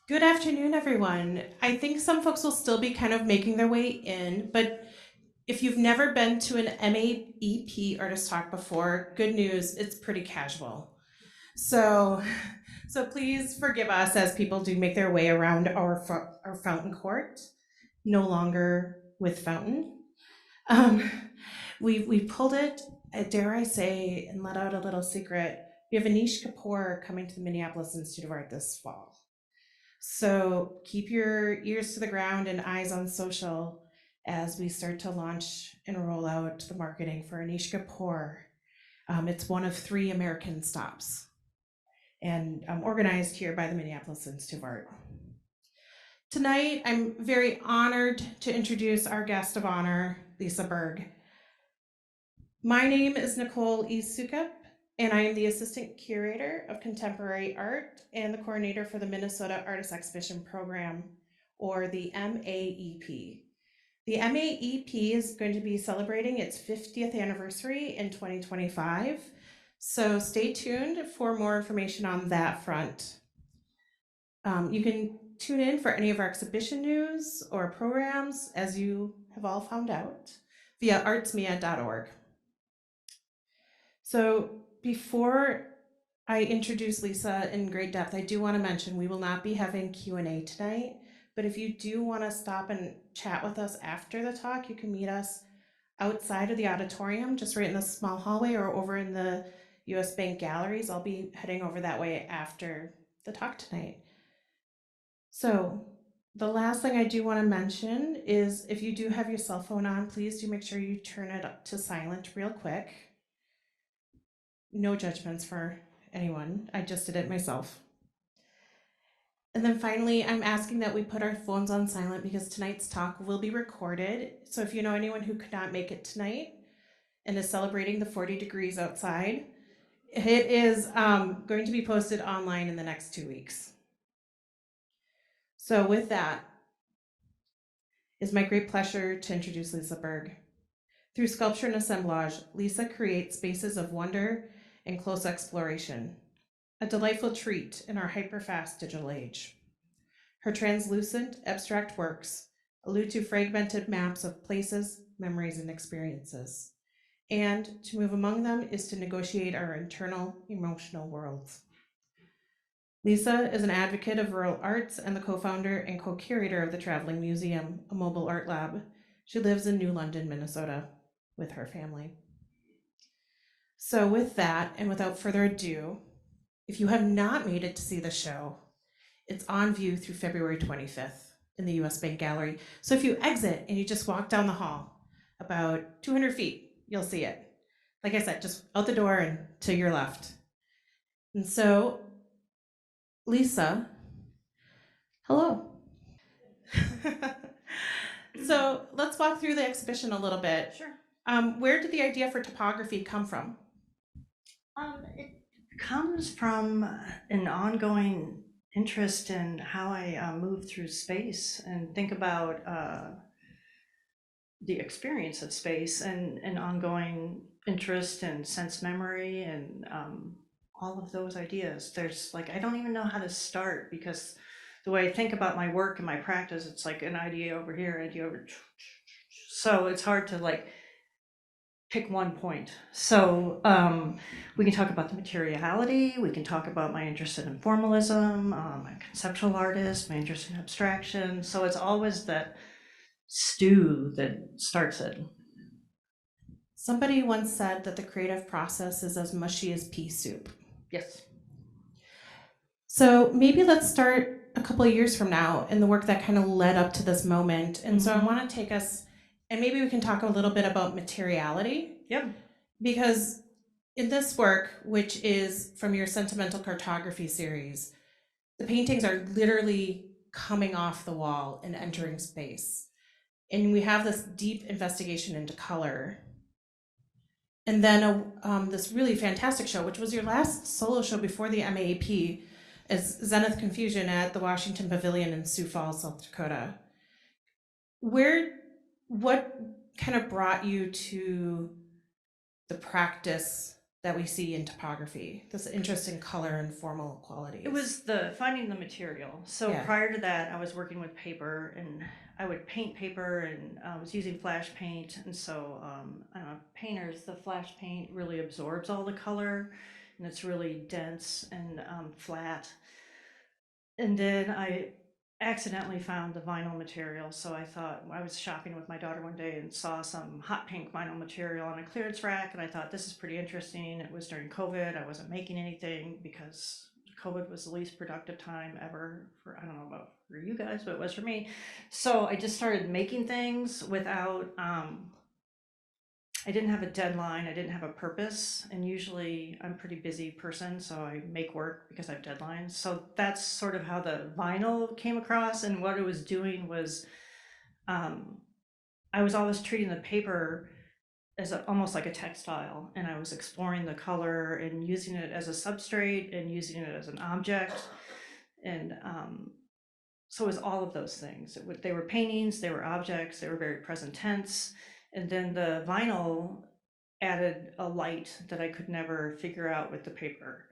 Good afternoon, everyone. I think some folks will still be kind of making their way in, but if you've never been to an MAEP artist talk before, good news, it's pretty casual. So, so please forgive us as people do make their way around our fountain court, no longer with fountain. Um, we pulled it, dare I say, and let out a little secret. We have Anish Kapoor coming to the Minneapolis Institute of Art this fall. So keep your ears to the ground and eyes on social as we start to launch and roll out the marketing for Anish Kapoor. It's one of 3 American stops and organized here by the Minneapolis Institute of Art. Tonight, I'm very honored to introduce our guest of honor, Lisa Bergh. My name is Nicole E. Soukup, and I am the Assistant Curator of Contemporary Art and the Coordinator for the Minnesota Artist Exhibition Program, or the MAEP. The MAEP is going to be celebrating its 50th anniversary in 2025, so stay tuned for more information on that front. You can tune in for any of our exhibition news or programs, as you have all found out, via artsmia.org. So before I introduce Lisa in great depth, I do want to mention we will not be having Q&A tonight, but if you do want to stop and chat with us after the talk, you can meet us outside of the auditorium, just right in the small hallway, or over in the US Bank galleries. I'll be heading over that way after the talk tonight. So the last thing I do want to mention is if you do have your cell phone on, please do make sure you turn it up to silent real quick. No judgments for anyone. I just did it myself. And then finally, I'm asking that we put our phones on silent because tonight's talk will be recorded. So if you know anyone who could not make it tonight and is celebrating the 40 degrees outside, it is going to be posted online in the next 2 weeks. So with that, it's my great pleasure to introduce Lisa Bergh. Through sculpture and assemblage, Lisa creates spaces of wonder and close exploration, a delightful treat in our hyper-fast digital age. Her translucent, abstract works allude to fragmented maps of places, memories, and experiences. And to move among them is to negotiate our internal emotional worlds. Lisa is an advocate of rural arts and the co-founder and co-curator of the Traveling Museum, a mobile art lab. She lives in New London, Minnesota, with her family. So with that, and without further ado, if you have not made it to see the show, it's on view through February 25th in the US Bank Gallery. So if you exit and you just walk down the hall about 200 feet, you'll see it. Like I said, just out the door and to your left. And so, Lisa, hello. So let's walk through the exhibition a little bit. Sure. Where did the idea for topography come from? It comes from an ongoing interest in how I move through space and think about the experience of space and an ongoing interest in sense memory and all of those ideas. There's like, I don't even know how to start because the way I think about my work and my practice, it's like an idea over here, idea over. So it's hard to like pick one point. So we can talk about the materiality, we can talk about my interest in formalism, I'm a conceptual artist, my interest in abstraction. So it's always that stew that starts it. Somebody once said that the creative process is as mushy as pea soup. Yes. So maybe let's start a couple of years from now and the work that kind of led up to this moment. And so I want to take us, and maybe we can talk a little bit about materiality. Yep. Because in this work, which is from your Sentimental Cartography series, the paintings are literally coming off the wall and entering space. And we have this deep investigation into color. And then this really fantastic show, which was your last solo show before the MAEP, is Zenith Confusion at the Washington Pavilion in Sioux Falls, South Dakota. What kind of brought you to the practice that we see in topography? This interest in color and formal qualities. It was the finding the material. So Yeah. prior to that, I was working with paper, and I would paint paper, and I was using flash paint. And so, I don't know, painters, the flash paint really absorbs all the color, and it's really dense and flat. And then I accidentally found the vinyl material. So I thought, I was shopping with my daughter one day and saw some hot pink vinyl material on a clearance rack. And I thought, this is pretty interesting. It was during COVID. I wasn't making anything because COVID was the least productive time ever for, I don't know about for you guys, but it was for me. So I just started making things without, I didn't have a deadline. I didn't have a purpose. And usually I'm a pretty busy person, so I make work because I have deadlines. So that's sort of how the vinyl came across. And what it was doing was, um, I was always treating the paper as almost like a textile. And I was exploring the color and using it as a substrate and using it as an object. And so it was all of those things. They were paintings, they were objects, they were very present tense. And then the vinyl added a light that I could never figure out with the paper.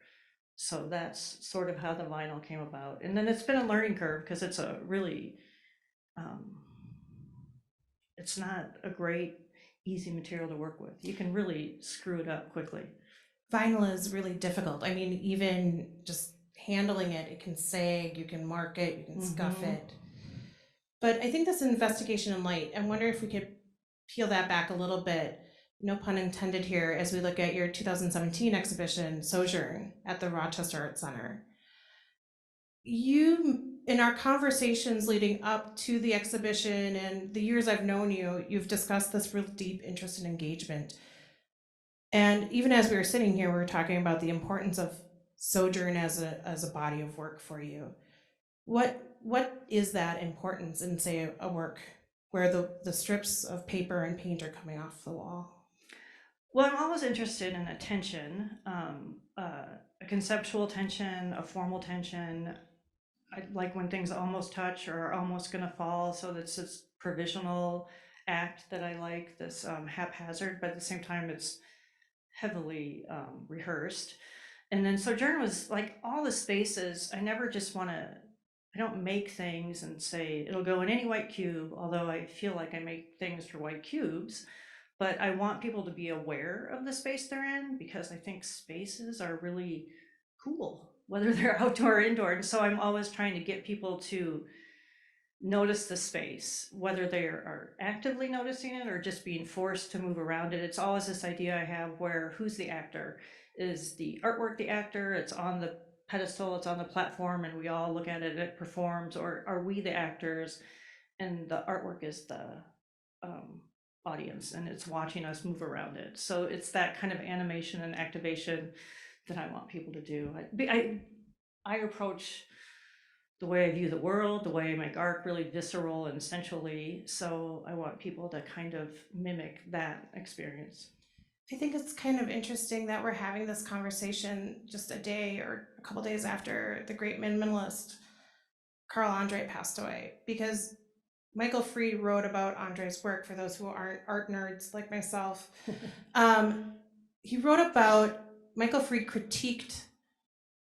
So that's sort of how the vinyl came about. And then it's been a learning curve because it's a really, um, it's not a great, easy material to work with. You can really screw it up quickly. Vinyl is really difficult. I mean, even just handling it, it can sag, you can mark it, you can scuff it. But I think this investigation in light, I wonder if we could peel that back a little bit, no pun intended here, as we look at your 2017 exhibition, Sojourn, at the Rochester Art Center. You, in our conversations leading up to the exhibition and the years I've known you, you've discussed this real deep interest and engagement. And even as we were sitting here, we were talking about the importance of Sojourn as a body of work for you. What is that importance in, say, a work where the strips of paper and paint are coming off the wall? Well, I'm always interested in a tension, a conceptual tension, a formal tension. I like when things almost touch or are almost going to fall. So that's this provisional act that I like, this haphazard, but at the same time, it's heavily rehearsed. And then Sojourn was like all the spaces. I never just want to, I don't make things and say it'll go in any white cube, although I feel like I make things for white cubes. But I want people to be aware of the space they're in because I think spaces are really cool, whether they're outdoor or indoor. And so I'm always trying to get people to notice the space, whether they are actively noticing it or just being forced to move around it. It's always this idea I have where who's the actor? Is the artwork the actor? It's on the pedestal, it's on the platform, and we all look at it, it performs, or are we the actors and the artwork is the um, audience and it's watching us move around it? So it's that kind of animation and activation that I want people to do. I approach the way I view the world, the way I make art really visceral and sensually. So I want people to kind of mimic that experience. I think it's kind of interesting that we're having this conversation just a day or a couple days after the great minimalist Carl Andre passed away, because Michael Fried wrote about Andre's work, for those who aren't art nerds like myself. He wrote about Michael Fried critiqued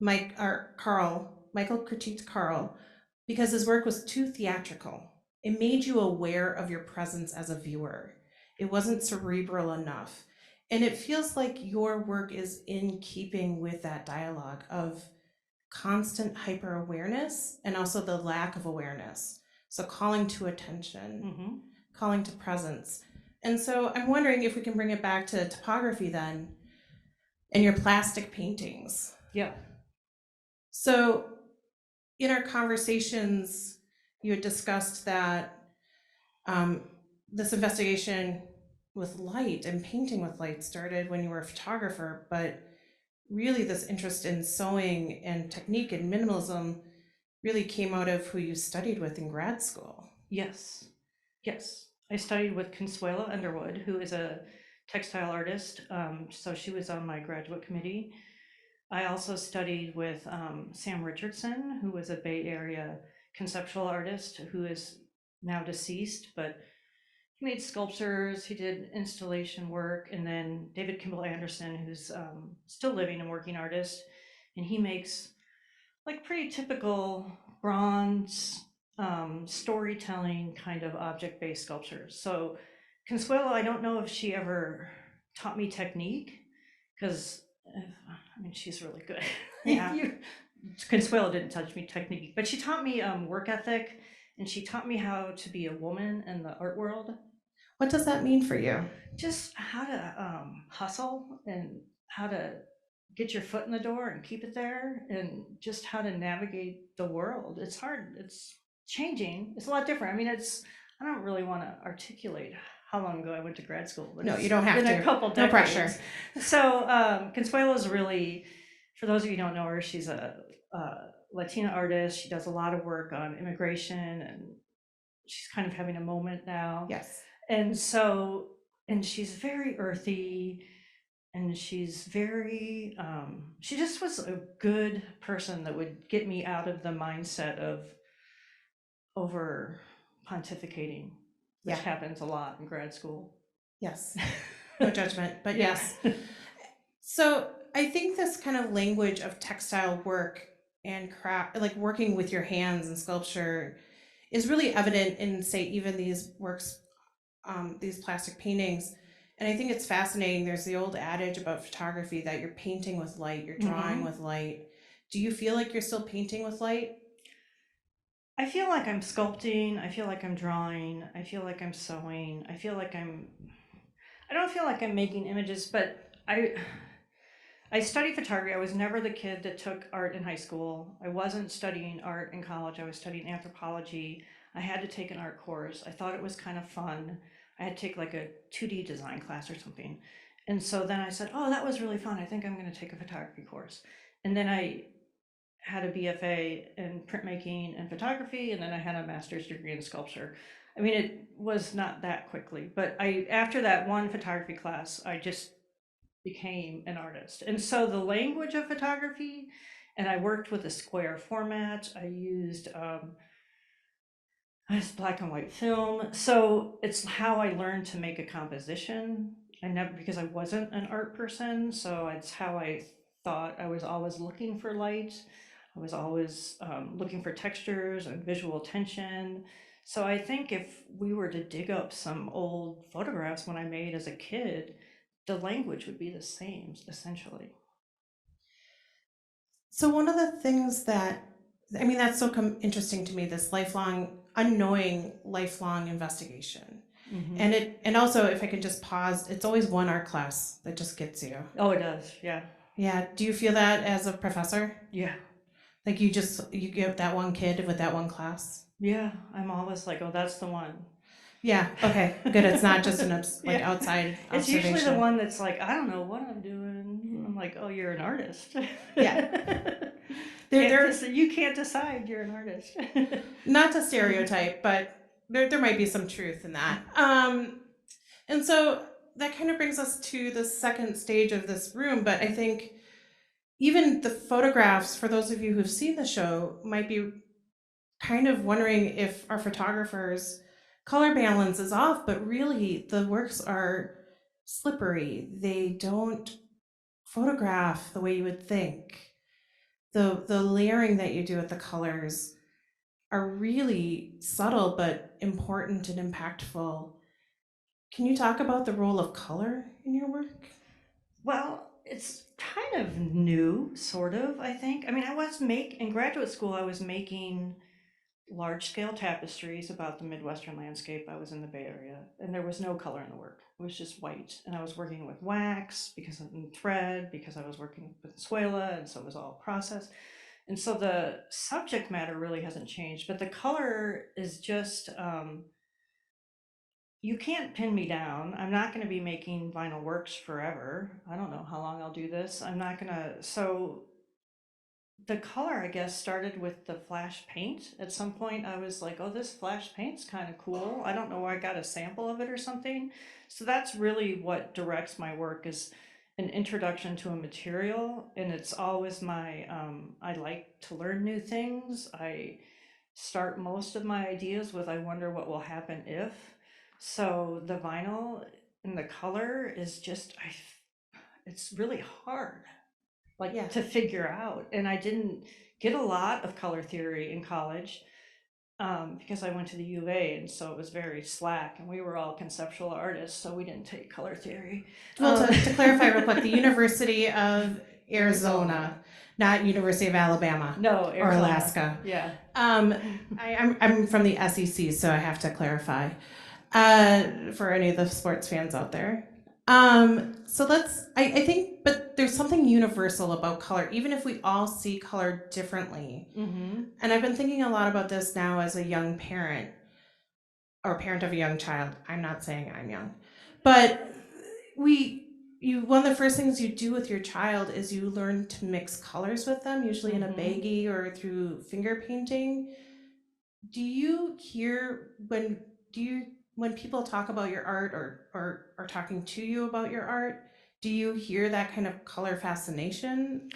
Michael critiqued Carl because his work was too theatrical. It made you aware of your presence as a viewer. It wasn't cerebral enough. And it feels like your work is in keeping with that dialogue of constant hyper awareness and also the lack of awareness. So calling to attention, calling to presence. And so I'm wondering if we can bring it back to topography then and your plastic paintings. Yeah. So in our conversations, you had discussed that this investigation with light and painting with light started when you were a photographer, but really this interest in sewing and technique and minimalism really came out of who you studied with in grad school. Yes. Yes. I studied with Consuela Underwood, who is a textile artist. So she was on my graduate committee. I also studied with Sam Richardson, who was a Bay Area conceptual artist who is now deceased, but he made sculptures, he did installation work, and then David Kimball Anderson, who's still living and working artist, and he makes like pretty typical bronze storytelling kind of object-based sculptures. So Consuelo, I don't know if she ever taught me technique, because I mean she's really good. Yeah. Consuelo didn't teach me technique, but she taught me work ethic, and she taught me how to be a woman in the art world, What does that mean for you? just how to hustle and how to get your foot in the door and keep it there, and just how to navigate the world. It's hard. It's changing. It's a lot different. I mean, I don't really want to articulate how long ago I went to grad school, but No, it's you don't have been to. a couple No decades. pressure. So Consuelo's really, for those of you who don't know her, she's a Latina artist. She does a lot of work on immigration, and she's kind of having a moment now. Yes. And so, and she's very earthy, and she's very, she just was a good person that would get me out of the mindset of over pontificating, which Yeah. happens a lot in grad school. Yes. No judgment, but Yeah. yes. So I think this kind of language of textile work and craft, like working with your hands and sculpture, is really evident in, say, even these works, these plastic paintings. And I think it's fascinating. There's the old adage about photography that you're painting with light, you're drawing with light. Do you feel like you're still painting with light? I feel like I'm sculpting. I feel like I'm drawing. I feel like I'm sewing. I don't feel like I'm making images, but I studied photography. I was never the kid that took art in high school. I wasn't studying art in college. I was studying anthropology. I had to take an art course. I thought it was kind of fun. I had to take like a 2D design class or something. And so then I said, oh, that was really fun. I think I'm going to take a photography course. And then I had a BFA in printmaking and photography, and then I had a master's degree in sculpture. I mean, it was not that quickly, but after that one photography class, I just became an artist. And so the language of photography, and I worked with a square format. I used black and white film. So it's how I learned to make a composition. I never, because I wasn't an art person, so it's how I thought. I was always looking for light. I was always looking for textures and visual tension. So I think if we were to dig up some old photographs when I made as a kid, the language would be the same, essentially. So one of the things that, I mean, that's so interesting to me, this lifelong, unknowing, lifelong investigation. Mm-hmm. And also, if I could just pause, it's always one art class that just gets you. Oh, it does. Yeah. Yeah. Do you feel that as a professor? Yeah. Like you get that one kid with that one class? Yeah. I'm always like, oh, that's the one. Yeah. Okay. Good. It's not just an like Yeah. outside It's usually the observation. one that's like, I don't know what I'm doing. I'm like, oh, you're an artist. Yeah. They're You can't decide you're an artist. not to stereotype, but there might be some truth in that. And so that kind of brings us to the second stage of this room. But I think even the photographs, for those of you who've seen the show, might be kind of wondering if our photographers' color balance is off, but really the works are slippery. They don't photograph the way you would think. The layering that you do with the colors are really subtle but important and impactful. Can you talk about the role of color in your work? Well, it's kind of new, sort of, I think. I mean, in graduate school, I was making large scale tapestries about the Midwestern landscape. I was in the Bay Area, and there was no color in the work. It was just white. And I was working with wax and thread because I was working with Suela, and so it was all processed. And so the subject matter really hasn't changed, but the color is just, you can't pin me down. I'm not going to be making vinyl works forever. I don't know how long I'll do this. I'm not going to. So the color, I guess, started with the flash paint. At some point, I was like, oh, this flash paint's kind of cool. I don't know where I got a sample of it or something. So that's really what directs my work, is an introduction to a material. And it's always I like to learn new things. I start most of my ideas with, I wonder what will happen if. So the vinyl and the color is just, it's really hard, Yeah. like to figure out. And I didn't get a lot of color theory in college because I went to the U of A, and so it was very slack, and we were all conceptual artists, so we didn't take color theory. Well, to clarify real quick, the University of Arizona. Arizona, not University of Alabama No, or Arizona. Alaska. Yeah. I'm from the SEC, so I have to clarify for any of the sports fans out there. So I think, but there's something universal about color, even if we all see color differently. Mm-hmm. And I've been thinking a lot about this now as a young parent or parent of a young child. I'm not saying I'm young, but one of the first things you do with your child is you learn to mix colors with them, usually in a Mhm. baggie or through finger painting. Do you hear when people talk about your art or are talking to you about your art, do you hear that kind of color fascination?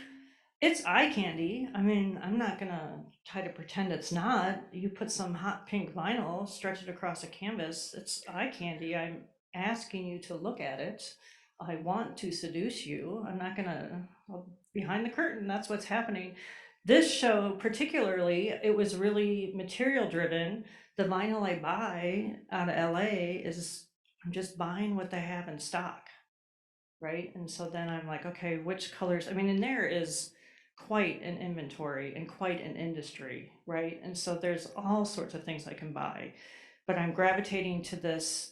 It's eye candy. I mean, I'm not gonna try to pretend it's not. You put some hot pink vinyl, stretch it across a canvas, it's eye candy. I'm asking you to look at it. I want to seduce you. I'm not gonna, well, behind the curtain, that's what's happening. This show, particularly, it was really material driven. The vinyl I buy out of LA is, I'm just buying what they have in stock, right? And so then I'm like, okay, which colors? I mean, and there is quite an inventory and quite an industry, right? And so there's all sorts of things I can buy, but I'm gravitating to this,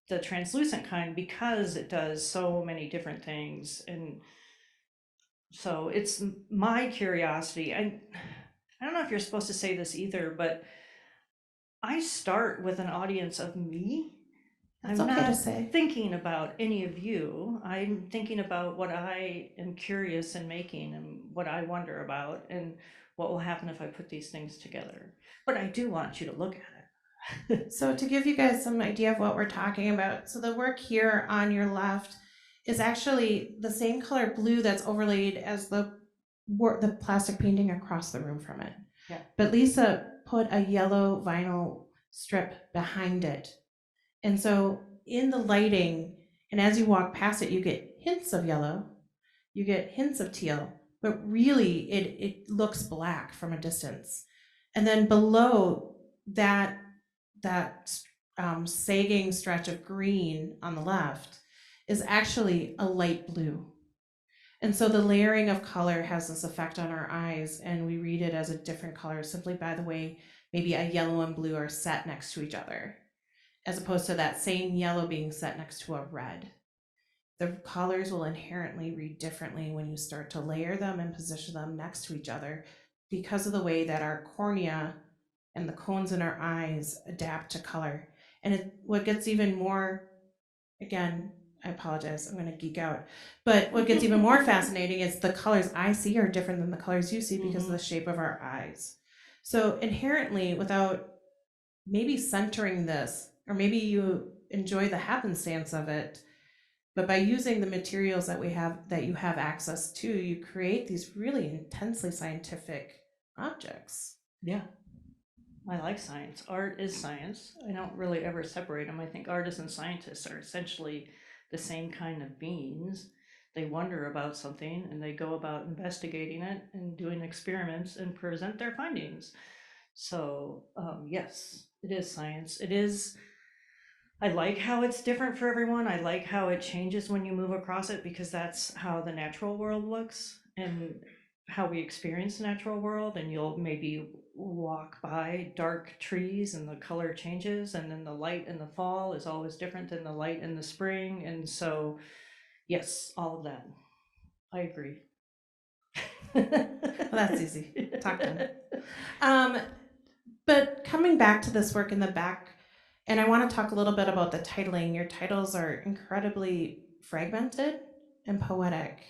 the translucent kind, because it does so many different things. And so it's my curiosity. I don't know if you're supposed to say this either, but I start with an audience of me. That's I'm okay to not say. thinking about any of you. I'm thinking about what I am curious in making and what I wonder about and what will happen if I put these things together. But I do want you to look at it. So to give you guys some idea of what we're talking about, so the work here on your left is actually the same color blue that's overlaid as the plastic painting across the room from it. Yeah. But Lisa put a yellow vinyl strip behind it. And so in the lighting, and as you walk past it, you get hints of yellow, you get hints of teal, but really it looks black from a distance. And then below that sagging stretch of green on the left is actually a light blue. And so the layering of color has this effect on our eyes, and we read it as a different color simply by the way maybe a yellow and blue are set next to each other, as opposed to that same yellow being set next to a red. The colors will inherently read differently when you start to layer them and position them next to each other because of the way that our cornea and the cones in our eyes adapt to color. And what gets even more, again, I apologize, I'm going to geek out. But what gets even more fascinating is the colors I see are different than the colors you see because of the shape of our eyes. So inherently, without maybe centering this, or maybe you enjoy the happenstance of it, but by using the materials that you have access to, you create these really intensely scientific objects. Yeah. I like science. Art is science. I don't really ever separate them. I think artists and scientists are essentially the same kind of beings. They wonder about something and they go about investigating it and doing experiments and present their findings. So, yes, it is science. It is, I like how it's different for everyone. I like how it changes when you move across it because that's how the natural world looks and how we experience the natural world. And you'll maybe walk by dark trees and the color changes, and then the light in the fall is always different than the light in the spring. And so, yes, all of that. I agree. Well, that's easy. Talk done. But coming back to this work in the back, and I want to talk a little bit about the titling. Your titles are incredibly fragmented and poetic.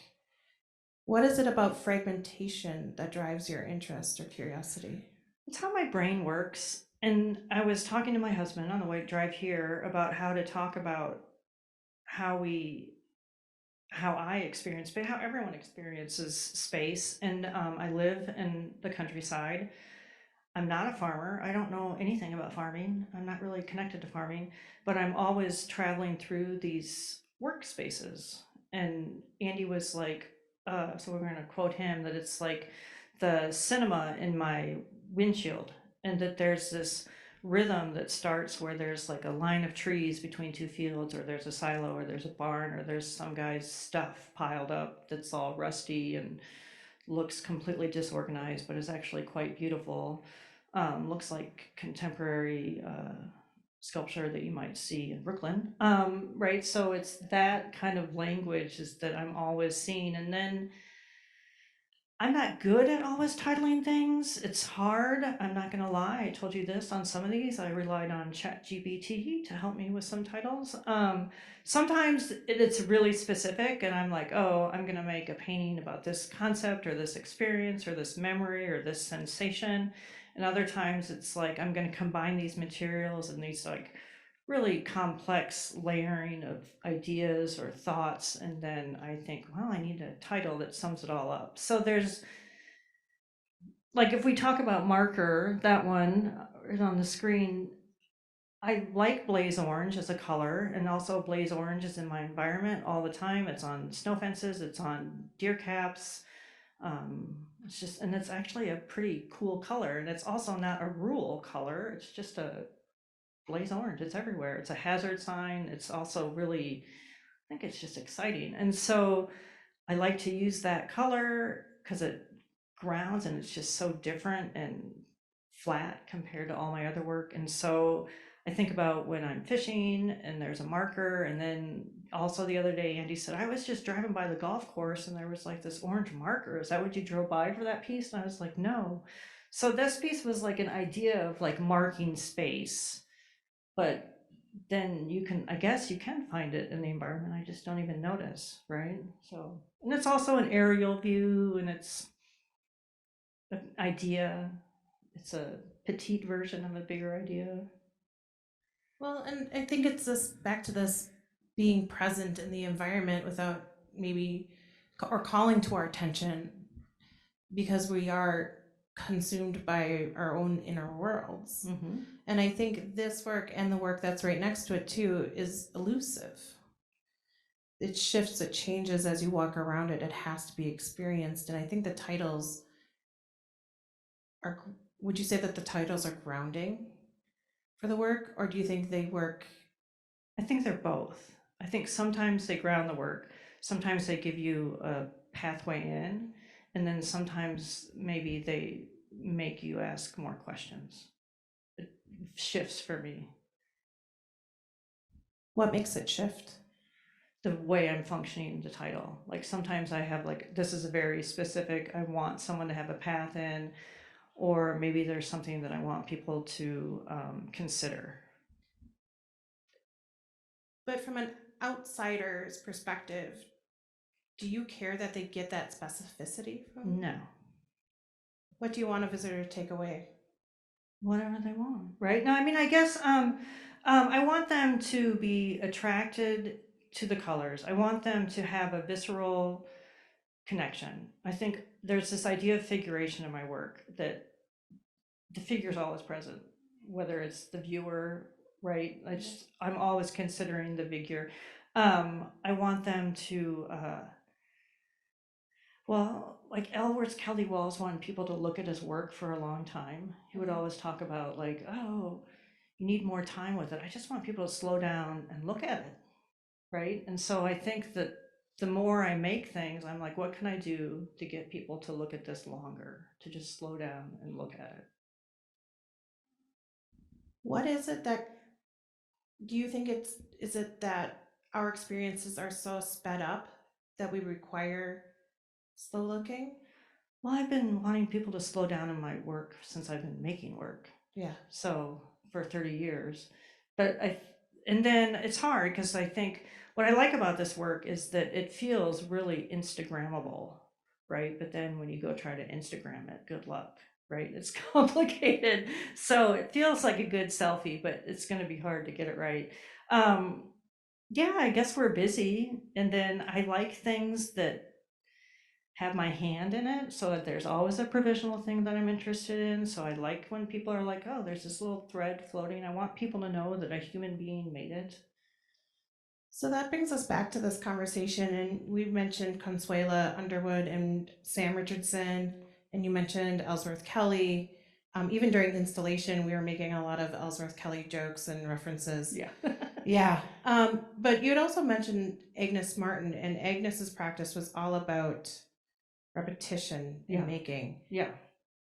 What is it about fragmentation that drives your interest or curiosity? It's how my brain works. And I was talking to my husband on the way drive here about how to talk about how we how I experience, but how everyone experiences space. And I live in the countryside. I'm not a farmer. I don't know anything about farming. I'm not really connected to farming, but I'm always traveling through these workspaces. And Andy was like, so we're going to quote him that it's like the cinema in my windshield, and that there's this rhythm that starts where there's like a line of trees between two fields, or there's a silo, or there's a barn, or there's some guy's stuff piled up that's all rusty and looks completely disorganized, but is actually quite beautiful. Looks like contemporary sculpture that you might see in Brooklyn, right? So it's that kind of language is that I'm always seeing. And then I'm not good at always titling things. It's hard. I'm not going to lie. I told you this on some of these. I relied on ChatGPT to help me with some titles. Sometimes it's really specific, and I'm like, oh, I'm going to make a painting about this concept or this experience or this memory or this sensation. And other times it's like, I'm going to combine these materials and these like really complex layering of ideas or thoughts, and then I think, well, I need a title that sums it all up. So there's like, if we talk about marker, that one is on the screen. I like blaze orange as a color, and also blaze orange is in my environment all the time. It's on snow fences, it's on deer caps. It's just, and it's actually a pretty cool color, and it's also not a rural color. It's just a blaze orange. It's everywhere. It's a hazard sign. It's also really, I think it's just exciting. And so I like to use that color because it grounds, and it's just so different and flat compared to all my other work. And so I think about when I'm fishing and there's a marker. And then also the other day, Andy said, I was just driving by the golf course and there was like this orange marker. Is that what you drove by for that piece? And I was like, no. So this piece was like an idea of like marking space, but then you can, I guess you can find it in the environment. I just don't even notice, right? So, and it's also an aerial view, and it's an idea. It's a petite version of a bigger idea. Well, and I think it's this back to this being present in the environment without maybe or calling to our attention because we are consumed by our own inner worlds. Mm-hmm. And I think this work and the work that's right next to it too is elusive. It shifts, it changes as you walk around it. It has to be experienced. And I think the titles are, would you say that the titles are grounding for the work, or do you think they work? I think they're both. I think sometimes they ground the work, sometimes they give you a pathway in, and then sometimes maybe they make you ask more questions. It shifts for me. What makes it shift? The way I'm functioning the title. Like sometimes I have like, this is a very specific, I want someone to have a path in, or maybe there's something that I want people to consider. But from an outsider's perspective, do you care that they get that specificity from? No, What do you want a visitor to take away? whatever they want, right? No, I mean, I guess I want them to be attracted to the colors. I want them to have a visceral connection. I think there's this idea of figuration in my work, that the figure's always present, whether it's the viewer, right? I'm always considering the figure. I want them to, well, like Elworth Kelly Walls wanted people to look at his work for a long time. He would always talk about like, oh, you need more time with it. I just want people to slow down and look at it, right? And so I think that the more I make things, I'm like, what can I do to get people to look at this longer, to just slow down and look at it? What is it that do you think is it that our experiences are so sped up that we require slow looking? Well, I've been wanting people to slow down in my work since I've been making work. Yeah. So for 30 years. But and then it's hard because I think what I like about this work is that it feels really Instagrammable, right? But then when you go try to Instagram it, good luck, right? It's complicated. So it feels like a good selfie, but it's going to be hard to get it right. Yeah, I guess we're busy. And then I like things that have my hand in it, so that there's always a provisional thing that I'm interested in. So I like when people are like, oh, there's this little thread floating. I want people to know that a human being made it. So that brings us back to this conversation, and we've mentioned Consuela Underwood and Sam Richardson, and you mentioned Ellsworth Kelly. Even during installation, we were making a lot of Ellsworth Kelly jokes and references. Yeah. Yeah. But you had also mentioned Agnes Martin, and Agnes's practice was all about repetition and Yeah. making. Yeah.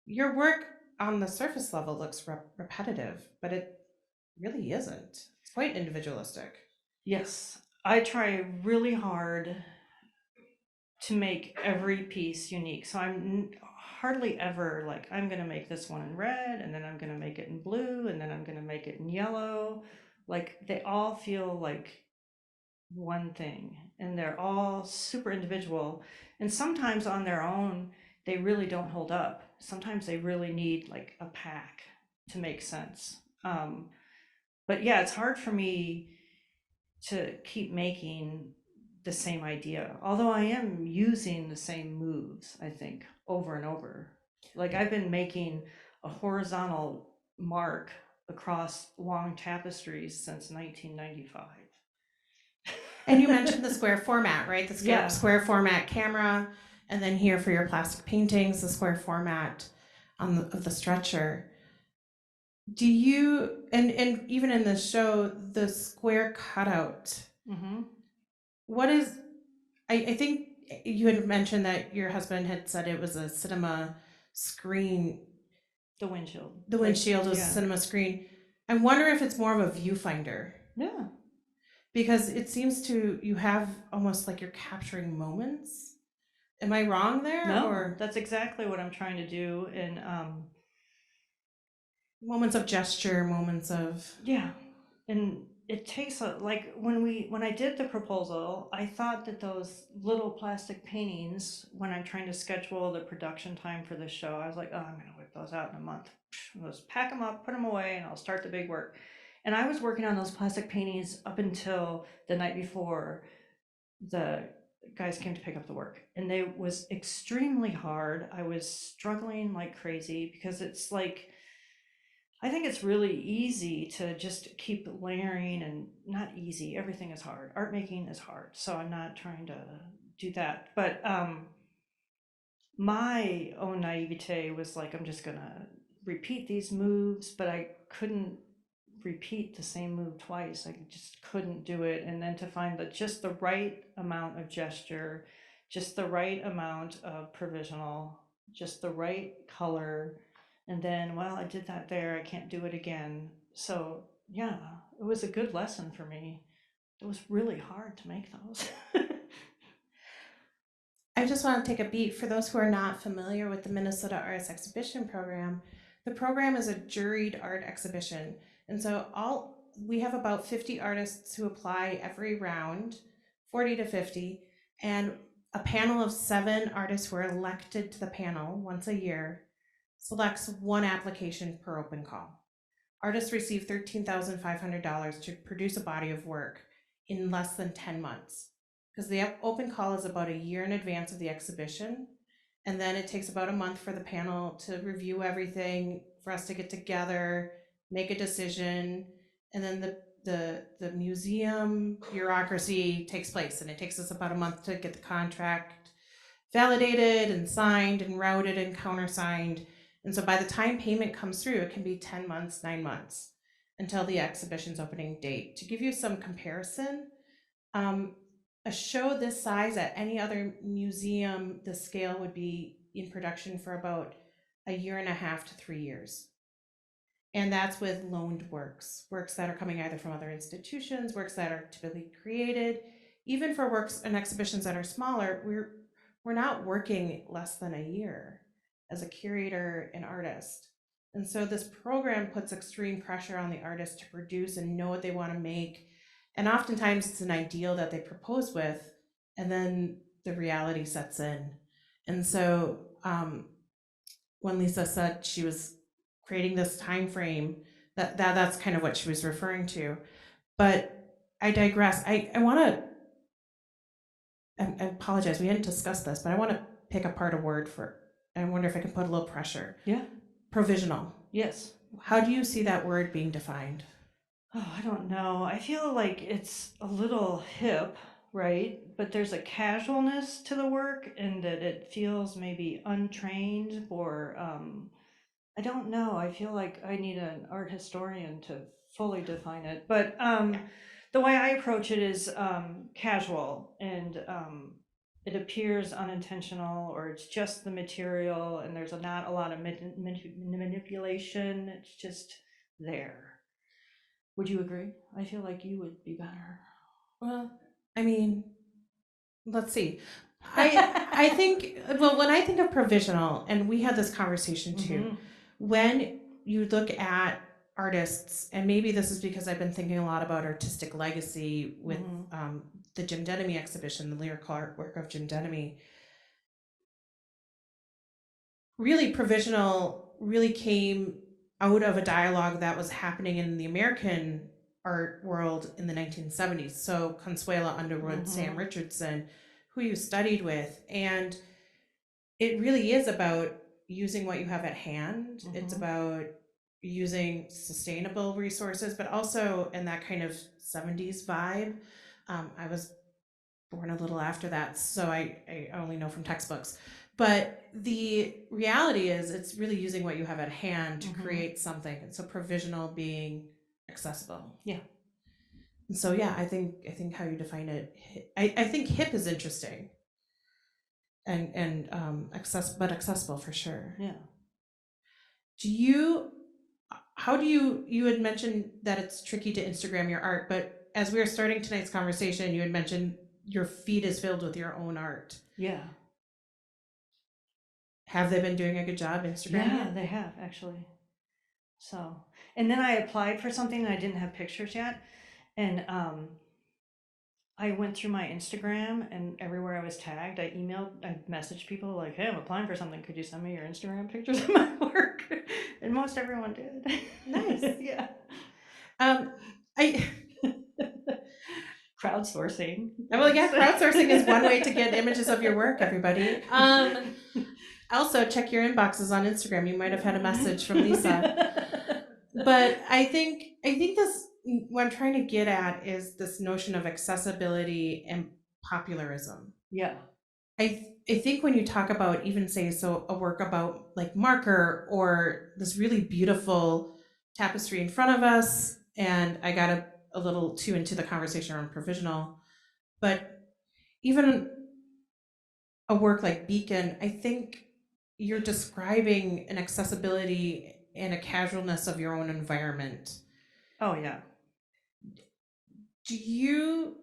Your work on the surface level looks repetitive, but it really isn't. It's quite individualistic. Yes. I try really hard to make every piece unique. So I'm hardly ever like, I'm going to make this one in red, and then I'm going to make it in blue, and then I'm going to make it in yellow. Like, they all feel like one thing, and they're all super individual. And sometimes on their own, they really don't hold up. Sometimes they really need like a pack to make sense. But yeah, it's hard for me to keep making the same idea, although I am using the same moves, I think, over and over. Like, I've been making a horizontal mark across long tapestries since 1995. And you mentioned the square format, right? The Yeah. square format camera, and then here for your plastic paintings, the square format of the stretcher. Do you and even in the show, the square cutout? Mm-hmm. What is? I think you had mentioned that your husband had said it was a cinema screen. The windshield. The Like, windshield was a yeah. cinema screen. I wonder if it's more of a viewfinder. Yeah. Because it seems to you have almost like you're capturing moments. Am I wrong there? No, Or that's exactly what I'm trying to do. And moments of gesture, moments of yeah, and it takes a, like, when I did the proposal, I thought that those little plastic paintings, when I'm trying to schedule the production time for the show, I was like, oh, I'm gonna whip those out in a month. I'll just pack them up, put them away, and I'll start the big work. And I was working on those plastic paintings up until the night before the guys came to pick up the work, and it was extremely hard. I was struggling like crazy because it's like, I think it's really easy to just keep layering, and not easy. Everything is hard. Art making is hard. So I'm not trying to do that. But my own naivete was like, I'm just going to repeat these moves, but I couldn't repeat the same move twice. I just couldn't do it. And then to find just the right amount of gesture, just the right amount of provisional, just the right color. And then, well, I did that there. I can't do it again. So yeah, it was a good lesson for me. It was really hard to make those. I just want to take a beat for those who are not familiar with the Minnesota Artist Exhibition Program. The program is a juried art exhibition. And so all we have about 50 artists who apply every round, 40 to 50, and a panel of 7 artists who are elected to the panel once a year selects one application per open call. Artists receive $13,500 to produce a body of work in less than 10 months, because the open call is about a year in advance of the exhibition. And then it takes about a month for the panel to review everything, for us to get together, make a decision. And then the museum bureaucracy takes place. And it takes us about a month to get the contract validated and signed and routed and countersigned. And so by the time payment comes through, it can be 10 months, 9 months until the exhibition's opening date. To give you some comparison, um, a show this size at any other museum, the scale would be in production for about a year and a half to 3 years. And that's with loaned works, works that are coming either from other institutions, works that are typically created. Even for works and exhibitions that are smaller, we're not working less than a year as a curator and artist. And so this program puts extreme pressure on the artist to produce and know what they want to make. And oftentimes it's an ideal that they propose with, and then the reality sets in. And so when Lisa said she was creating this time frame, that's kind of what she was referring to. But I digress. I want to I apologize, we hadn't discussed this, but I want to pick apart a word for, I wonder if I can put a little pressure. Yeah. Provisional. Yes. How do you see that word being defined? Oh, I don't know. I feel like it's a little hip, right? But there's a casualness to the work, and that it feels maybe untrained, or I don't know. I feel like I need an art historian to fully define it. But the way I approach it is casual, and it appears unintentional, or it's just the material, and there's not a lot of manipulation. It's just there. Would you agree? I feel like you would be better. Well, I mean, let's see. I think, well, when I think of provisional, and we had this conversation too, Mhm. when you look at artists, and maybe this is because I've been thinking a lot about artistic legacy with the Jim Denemy exhibition, the lyrical artwork of Jim Denemy. Really, provisional really came out of a dialogue that was happening in the American art world in the 1970s. So Consuela Underwood, Sam Richardson, who you studied with, and it really is about using what you have at hand. It's about using sustainable resources, but also in that kind of 70s vibe. I was born a little after that, so I only know from textbooks. But the reality is, it's really using what you have at hand to create something. And so provisional being accessible. Yeah. And so yeah, I think how you define it, I think hip is interesting, and accessible for sure. Yeah. Do you? How do you had mentioned that it's tricky to Instagram your art, but as we were starting tonight's conversation, you had mentioned your feed is filled with your own art. Yeah. Have they been doing a good job Instagramming Yeah, it? they have actually. So, and then I applied for something and I didn't have pictures yet, and I went through my Instagram, and everywhere I was tagged, I messaged people like, "Hey, I'm applying for something. Could you send me your Instagram pictures of my work?" And most everyone did. Nice. Yeah. I Crowdsourcing. well, yeah, Yes. crowdsourcing is one way to get images of your work, everybody. Also check your inboxes on Instagram. You might have had a message from Lisa. But I think this, what I'm trying to get at is this notion of accessibility and popularism. Yeah. I think when you talk about, even say, so a work about like marker or this really beautiful tapestry in front of us, and I got a little too into the conversation around provisional, but even a work like Beacon, I think you're describing an accessibility and a casualness of your own environment. Oh yeah. Do you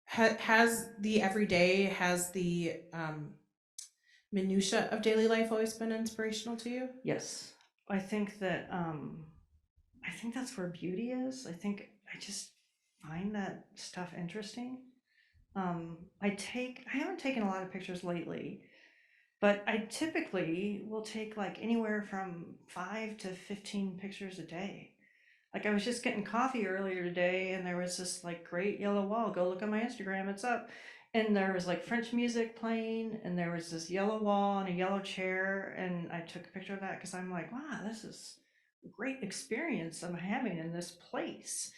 has the everyday, has the minutia of daily life always been inspirational to you? Yes. I think that's where beauty is. I just find that stuff interesting. I haven't taken a lot of pictures lately, but I typically will take like anywhere from 5 to 15 pictures a day. Like I was just getting coffee earlier today, and there was this like great yellow wall. Go look on my Instagram, it's up. And there was like French music playing, and there was this yellow wall and a yellow chair, and I took a picture of that because I'm like, wow, this is a great experience I'm having in this place.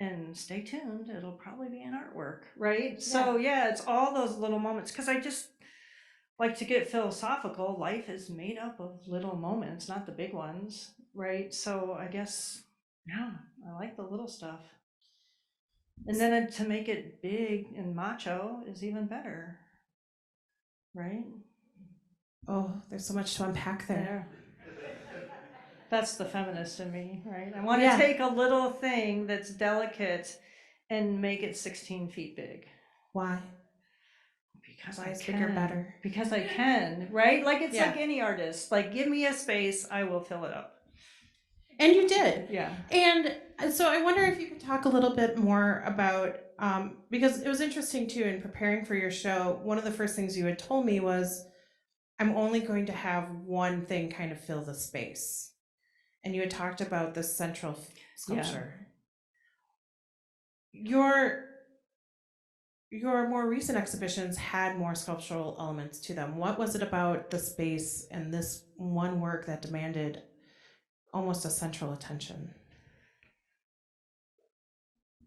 And stay tuned, it'll probably be an artwork, right? So yeah, it's all those little moments, because I just like to get philosophical. Life is made up of little moments, not the big ones, right? So I guess, yeah, I like the little stuff. And then to make it big and macho is even better, right? Oh, there's so much to unpack there. That's the feminist in me, right? I want to Yeah. take a little thing that's delicate and make it 16 feet big. Why? Because Why I is can. bigger better? Because I can, right? Like it's Yeah. like any artist. Like give me a space, I will fill it up. And you did. Yeah. And so I wonder if you could talk a little bit more about, because it was interesting too, in preparing for your show, one of the first things you had told me was, I'm only going to have one thing kind of fill the space. And you had talked about the central sculpture. Your your more recent exhibitions had more sculptural elements to them. What was it about the space and this one work that demanded almost a central attention?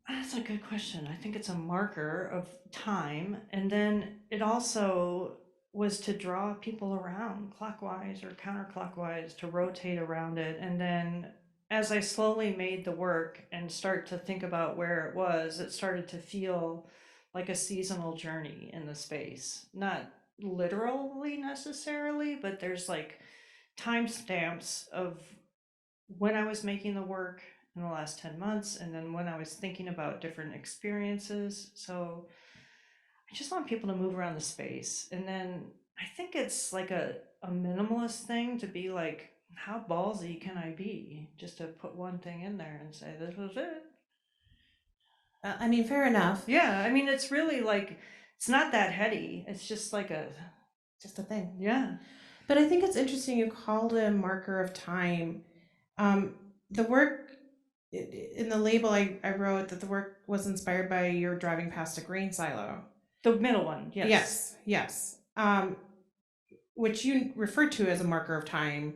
That's a good question. I think it's a marker of time. And then it also was to draw people around clockwise or counterclockwise to rotate around it. And then as I slowly made the work and start to think about where it was, it started to feel like a seasonal journey in the space. Not literally necessarily, but there's like timestamps of when I was making the work in the last 10 months and then when I was thinking about different experiences. So I just want people to move around the space. And then I think it's like a minimalist thing to be like, how ballsy can I be just to put one thing in there and say, this was it? I mean, fair enough. Yeah, I mean, it's really like, it's not that heady. It's just like a, Just a thing. yeah. But I think it's interesting you called it a marker of time. The work in the label, I wrote that the work was inspired by your driving past a grain silo. The middle one, yes. Yes, yes. Which you referred to as a marker of time,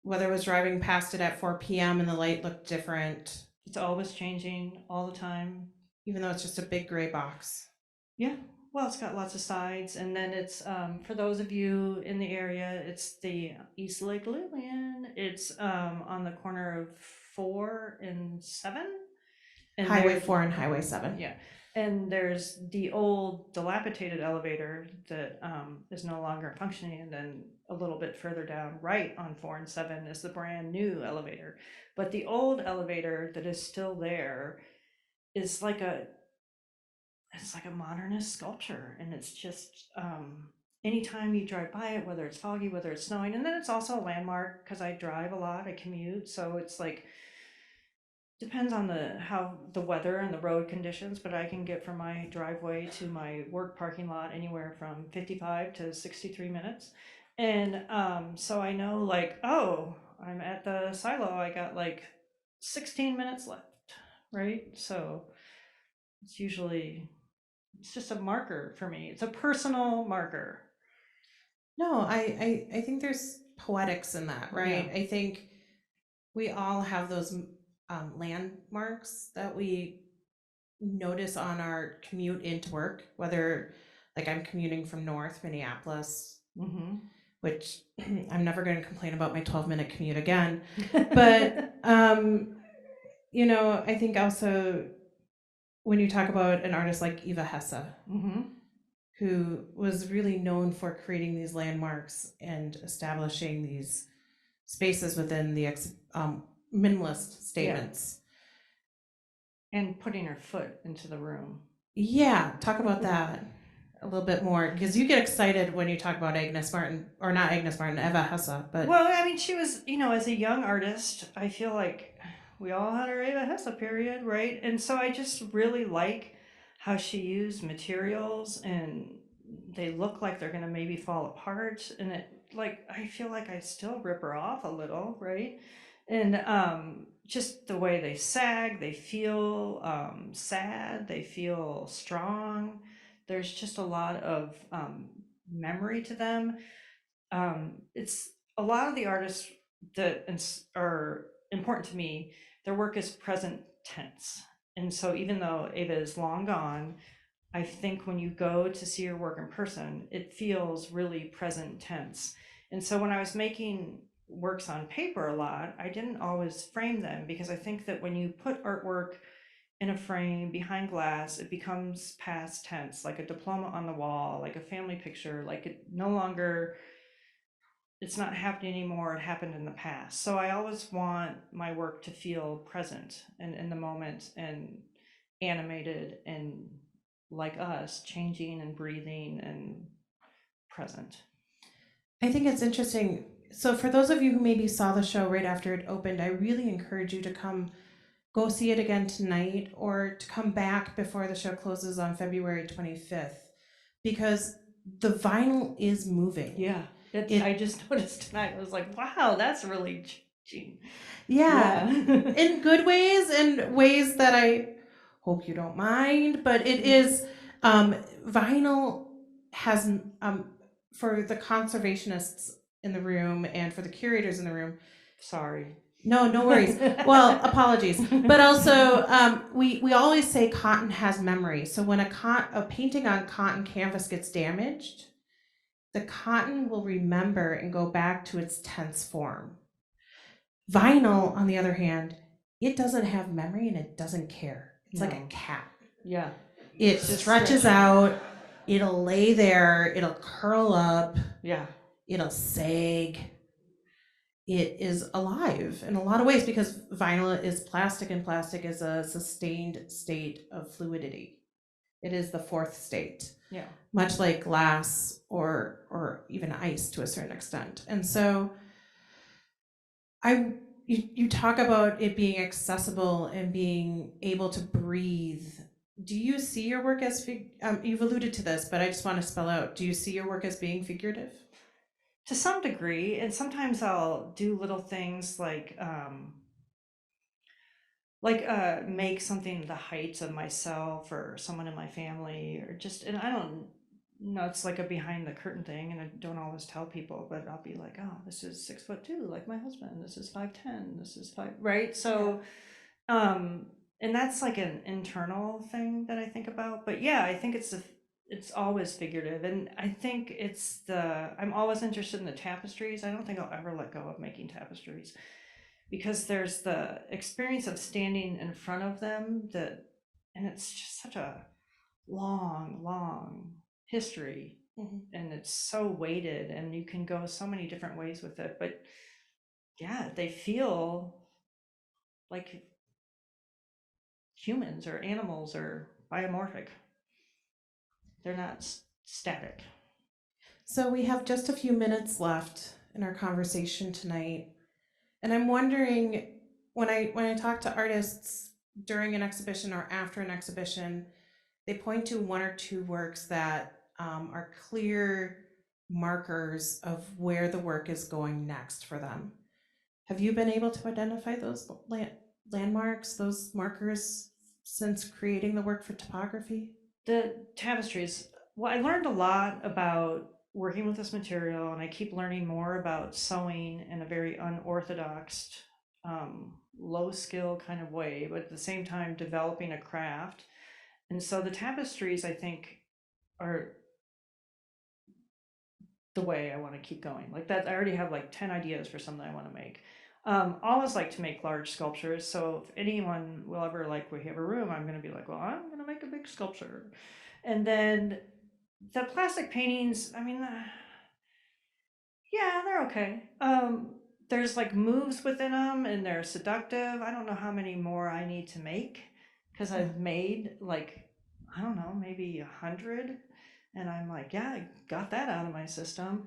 whether it was driving past it at 4 p.m. and the light looked different, It's always changing all the time. even though it's just a big gray box. Yeah, well, it's got lots of sides, and then it's for those of you in the area, it's the East Lake Lillian. It's on the corner of 4 and 7, and Highway there, 4 and Highway 7. yeah, and there's the old dilapidated elevator that is no longer functioning, and then a little bit further down, right on 4 and 7, is the brand new elevator. But the old elevator that is still there is like it's like a modernist sculpture, and it's just anytime you drive by it, whether it's foggy, whether it's snowing, and then it's also a landmark because I drive a lot, I commute, so it's like depends on the weather and the road conditions, but I can get from my driveway to my work parking lot anywhere from 55 to 63 minutes. And so I know, like, oh, I'm at the silo, I got like 16 minutes left, right? So it's usually, it's just a marker for me. It's a personal marker. No, I think there's poetics in that, right? Yeah. I think we all have those landmarks that we notice on our commute into work, whether like I'm commuting from North Minneapolis, Mm-hmm. which I'm never going to complain about my 12-minute commute again. But, I think also when you talk about an artist like Eva Hesse, Mm-hmm. who was really known for creating these landmarks and establishing these spaces within the minimalist statements. And putting her foot into the room. Yeah, talk about that a little bit more, because you get excited when you talk about Agnes Martin, or not Agnes Martin, Eva Hesse. But Well, I mean, she was, as a young artist, I feel like we all had our Eva Hesse period, right? And so I just really like how she used materials and they look like they're going to maybe fall apart. And I feel like I still rip her off a little, right? And just the way they sag, they feel sad, they feel strong. There's just a lot of memory to them. It's a lot of the artists that are important to me, their work is present tense. And so even though Ava is long gone, I think when you go to see her work in person, it feels really present tense. And so when I was making works on paper a lot, I didn't always frame them because I think that when you put artwork in a frame behind glass, it becomes past tense, like a diploma on the wall, like a family picture, like it no longer, it's not happening anymore, it happened in the past. So I always want my work to feel present and in the moment and animated and like us, changing and breathing and present. I think it's interesting. So, for those of you who maybe saw the show right after it opened, I really encourage you to go see it again tonight or to come back before the show closes on February 25th, because the vinyl is moving. Yeah, I just noticed tonight, I was like, wow, that's really changing. Yeah. In good ways and ways that I hope you don't mind, but it is Vinyl has, for the conservationists in the room and for the curators in the room, Sorry. no, no worries. Well, apologies. But also, we always say cotton has memory. So when a painting on cotton canvas gets damaged, the cotton will remember and go back to its tense form. Vinyl, on the other hand, it doesn't have memory and it doesn't care. It's like a No. cat. Yeah. It It's just stretches stretching. out, it'll lay there, it'll curl up, Yeah. it'll sag. It is alive in a lot of ways because vinyl is plastic and plastic is a sustained state of fluidity. It is the fourth state, Yeah. much like glass or even ice to a certain extent. And so you talk about it being accessible and being able to breathe. Do you see your work as you've alluded to this, but I just want to spell out, do you see your work as being figurative? To some degree, and sometimes I'll do little things like make something the height of myself or someone in my family, or just, and I don't know, it's like a behind the curtain thing, and I don't always tell people, but I'll be like, oh, this is 6'2", like my husband, this is 5'10", this is five, right? So and that's like an internal thing that I think about. But yeah, I think it's always figurative, and I think I'm always interested in the tapestries. I don't think I'll ever let go of making tapestries, because there's the experience of standing in front of them, and it's just such a long history, and it's so weighted, and you can go so many different ways with it. But yeah, they feel like humans or animals or biomorphic. They're not static. So we have just a few minutes left in our conversation tonight. And I'm wondering, when I talk to artists during an exhibition or after an exhibition, they point to one or two works that are clear markers of where the work is going next for them. Have you been able to identify those landmarks, those markers, since creating the work for topography? The tapestries, well, I learned a lot about working with this material, and I keep learning more about sewing in a very unorthodox, low skill kind of way, but at the same time developing a craft. And so the tapestries, I think, are the way I want to keep going. Like that, I already have like 10 ideas for something I want to make. Always like to make large sculptures. So if anyone will ever, like, we have a room, I'm going to be like, well, I'm going to make a big sculpture. And then the plastic paintings, I mean, yeah, they're okay. There's like moves within them, and they're seductive. I don't know how many more I need to make, because I've made like, I don't know, maybe 100, and I'm like, yeah, I got that out of my system.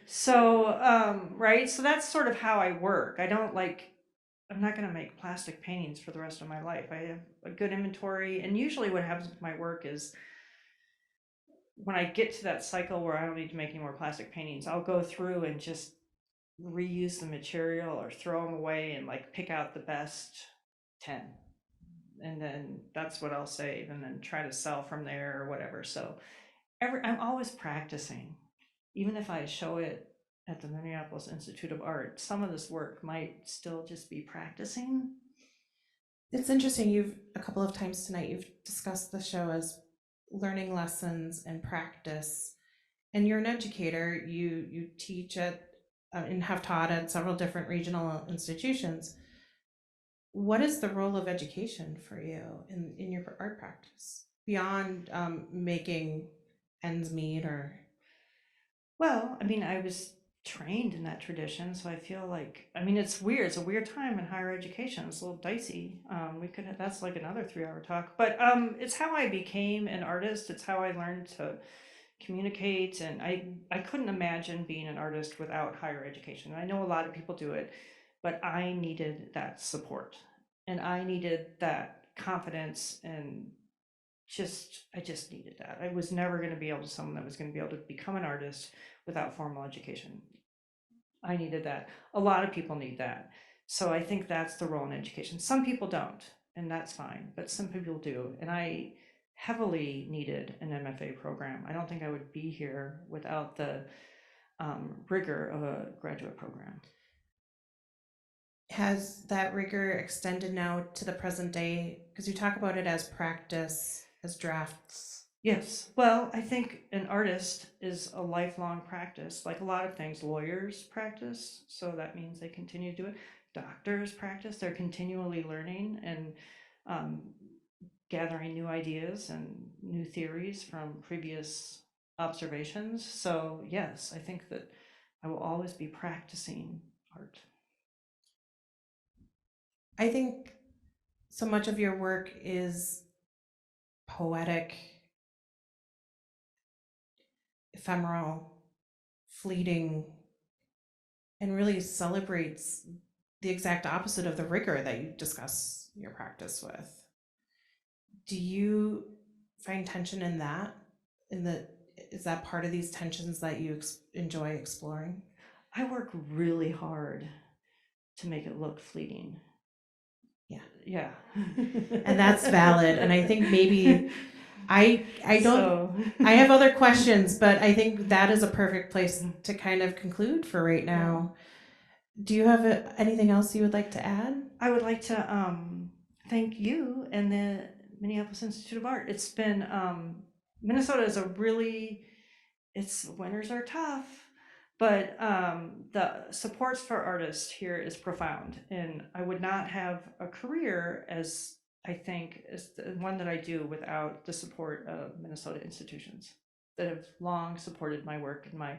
So right, so that's sort of how I work. I'm not going to make plastic paintings for the rest of my life. I have a good inventory, and usually what happens with my work is when I get to that cycle where I don't need to make any more plastic paintings, I'll go through and just reuse the material or throw them away and like pick out the best 10. And then that's what I'll save and then try to sell from there or whatever. So I'm always practicing. Even if I show it at the Minneapolis Institute of Art, some of this work might still just be practicing. It's interesting. You've a couple of times tonight you've discussed the show as learning lessons and practice. And you're an educator. You teach at and have taught at several different regional institutions. What is the role of education for you in your art practice beyond making ends meet or? Well, I mean, I was trained in that tradition, so I feel like, I mean, it's weird. It's a weird time in higher education. It's a little dicey. That's like another 3-hour talk, but it's how I became an artist. It's how I learned to communicate, and I couldn't imagine being an artist without higher education. I know a lot of people do it, but I needed that support, and I needed that confidence, and I just needed that. I was never going to be able to someone that was going to be able to become an artist without formal education. I needed that. A lot of people need that. So I think that's the role in education. Some people don't, and that's fine, but some people do. And I heavily needed an MFA program. I don't think I would be here without the rigor of a graduate program. Has that rigor extended now to the present day? Because you talk about it as practice, as drafts. Yes. Well, I think an artist is a lifelong practice, like a lot of things. Lawyers practice, so that means they continue to do it. Doctors practice, they're continually learning and gathering new ideas and new theories from previous observations. So, yes, I think that I will always be practicing art. I think so much of your work is poetic, ephemeral, fleeting, and really celebrates the exact opposite of the rigor that you discuss your practice with. Do you find tension in that? In the Is that part of these tensions that you enjoy exploring? I work really hard to make it look fleeting. Yeah. Yeah. And that's valid. And I think maybe I don't So, I have other questions, but I think that is a perfect place to kind of conclude for right now. Do you have anything else you would like to add? I would like to thank you and the Minneapolis Institute of Art. It's been Minnesota is a really, its winters are tough, but the supports for artists here is profound, and I would not have a career as I think as the one that I do without the support of Minnesota institutions that have long supported my work and my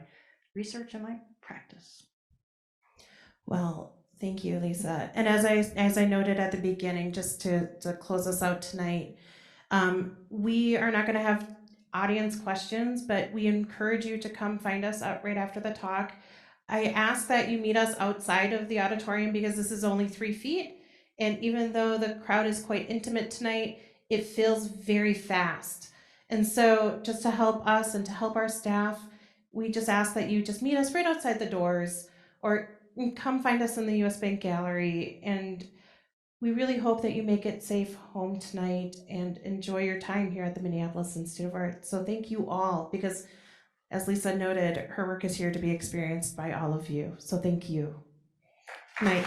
research and my practice. Well, thank you, Lisa. And as I noted at the beginning, just to close us out tonight, we are not going to have audience questions, but we encourage you to come find us out right after the talk. I ask that you meet us outside of the auditorium because this is only 3 feet. And even though the crowd is quite intimate tonight, it feels very fast. And so, just to help us and to help our staff, we just ask that you just meet us right outside the doors or come find us in the US Bank Gallery. And we really hope that you make it safe home tonight and enjoy your time here at the Minneapolis Institute of Art. So thank you all, because as Lisa noted, her work is here to be experienced by all of you. So thank you. Good night.